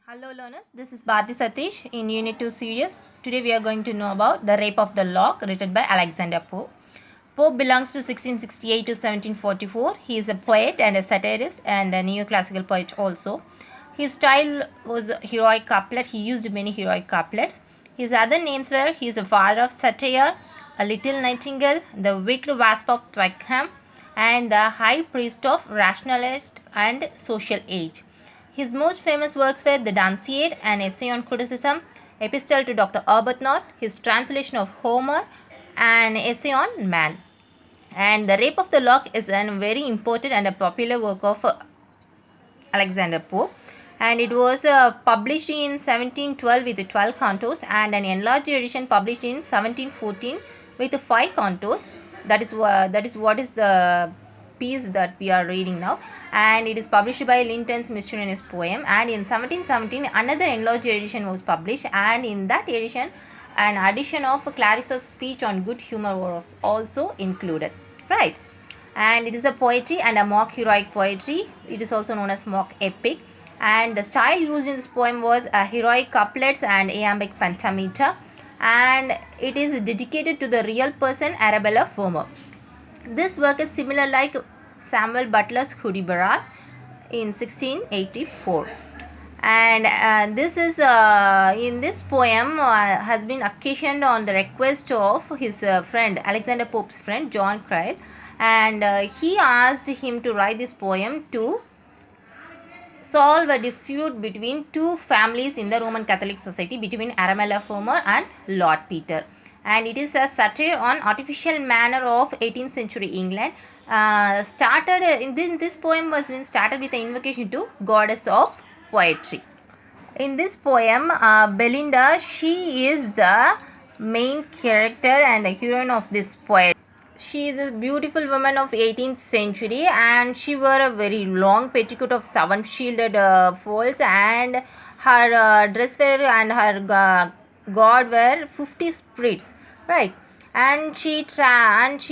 Hello learners, this is Bharti Satish in Unit 2 series. Today we are going to know about The Rape of the Lock written by Alexander Pope. Pope belongs to 1668 to 1744. He is a poet and a satirist and a neoclassical poet also. His style was heroic couplet. He used many heroic couplets. His other names were he is a father of satire, a little nightingale, the wicked wasp of Twickenham, and the high priest of rationalist and social age. His most famous works were The Dunciad, an essay on criticism, Epistle to Dr. Arbuthnot, his translation of Homer, an essay on man. And The Rape of the Lock is a very important and a popular work of Alexander Pope. And it was published in 1712 with 12 cantos and an enlarged edition published in 1714 with 5 cantos. That is what is the piece that we are reading now, and it is published by Linton's Miscellaneous Poem. And in 1717 another enlarged edition was published, and in that edition an addition of Clarissa's speech on good humor was also included, right? And it is a poetry and a mock heroic poetry. It is also known as mock epic, and the style used in this poem was heroic couplets and iambic pentameter, and it is dedicated to the real person Arabella Fermor. This work is similar like Samuel Butler's Hudibras in 1684. And this is in this poem has been occasioned on the request of his friend, Alexander Pope's friend John Cryle, and he asked him to write this poem to solve a dispute between two families in the Roman Catholic Society, between Arabella Fermor and Lord Peter. And it is a satire on artificial manner of 18th century England. Started in this poem was started with an invocation to goddess of poetry. In this poem, Belinda, she is the main character and the heroine of this poem. She is a beautiful woman of 18th century, and she wore a very long petticoat of 7 shielded folds, and her dress wear and her god were 50 spirits, right? And she traveled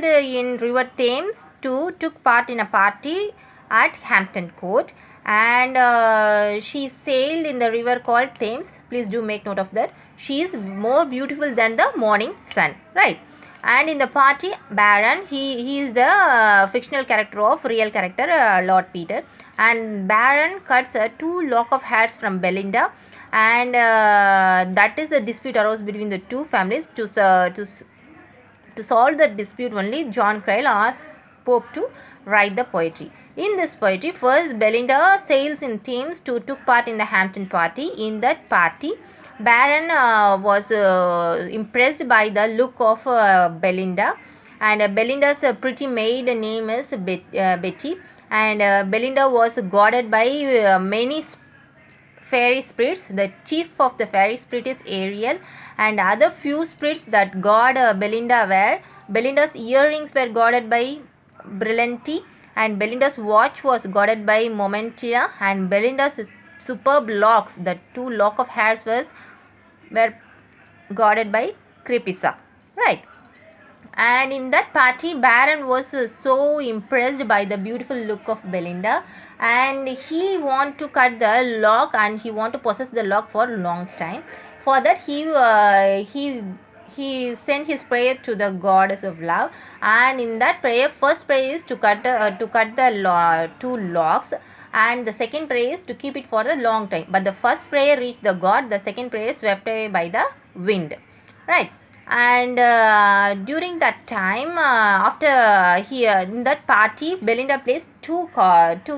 in River Thames to took part in a party at Hampton Court, and she sailed in the river called Thames. Please do make note of that. She is more beautiful than the morning sun, right? And in the party, Baron, he is the fictional character of real character Lord Peter, and Baron cuts 2 lock of hairs from Belinda, and that is the dispute arose between the two families. To solve the dispute only, John Cryle asked Pope to write the poetry. In this poetry, first Belinda sails in Thames to took part in the Hampton party. In that party, Baron was impressed by the look of Belinda, and Belinda's pretty maid name is Betty, and Belinda was guarded by many fairy spirits. The chief of the fairy spirit is Ariel, and other few spirits that guard Belinda were Belinda's earrings were guarded by Brillanti, and Belinda's watch was guarded by Momentia, and Belinda's superb locks, the 2 lock of hairs were guarded by Crepissa, right? And in that party, Baron was so impressed by the beautiful look of Belinda, and he want to cut the lock, and he want to possess the lock for a long time. For that, he sent his prayer to the goddess of love, and in that prayer, first prayer is to cut the 2 locks, and the second prayer is to keep it for a long time. But the first prayer reached the god, the second prayer is swept away by the wind, right? And during that time, after here in that party, Belinda plays two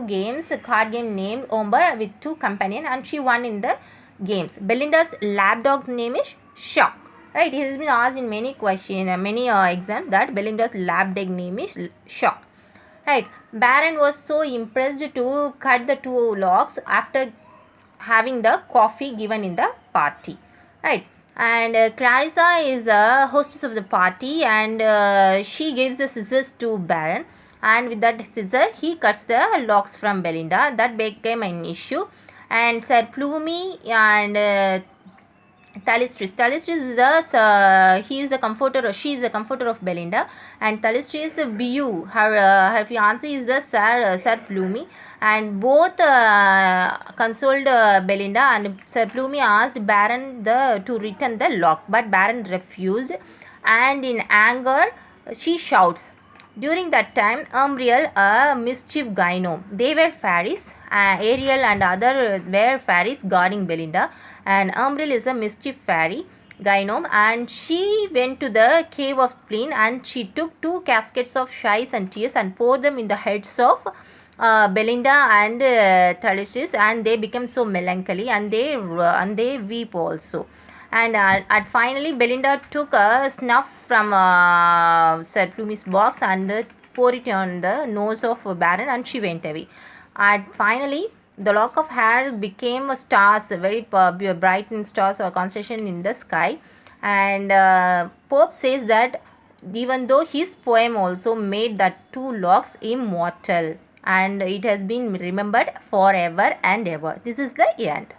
games, a card game named Omber with 2 companions, and she won in the games. Belinda's lapdog name is Shock, right? It has been asked in many exams that Belinda's lapdog name is Shock, right? Baron was so impressed to cut the 2 locks after having the coffee given in the party, right? And Clarissa is a hostess of the party, and she gives the scissors to Baron, and with that scissor he cuts the locks from Belinda. That became an issue, and Sir Plumy and Thalestris is he is the comforter, or she is the comforter of Belinda, and Thalestris Bu, her fiance is the Sir Plumie, and both consoled Belinda, and Sir Plumie asked Baron to return the lock, but Baron refused, and in anger she shouts. During that time, Umbriel, a mischief gyno, they were fairies. Ariel and other were fairies guarding Belinda, and Umbriel is a mischief fairy gyno, and she went to the cave of spleen, and she took 2 caskets of shies and tears and poured them in the heads of Belinda and Thalestris, and they became so melancholy, and they weep also. And finally, Belinda took a snuff from Sir Plumie's box and poured it on the nose of Baron, and she went away. And finally, the lock of hair became stars, very bright in stars or constellation in the sky. And Pope says that even though his poem also made that 2 locks immortal, and it has been remembered forever and ever. This is the end.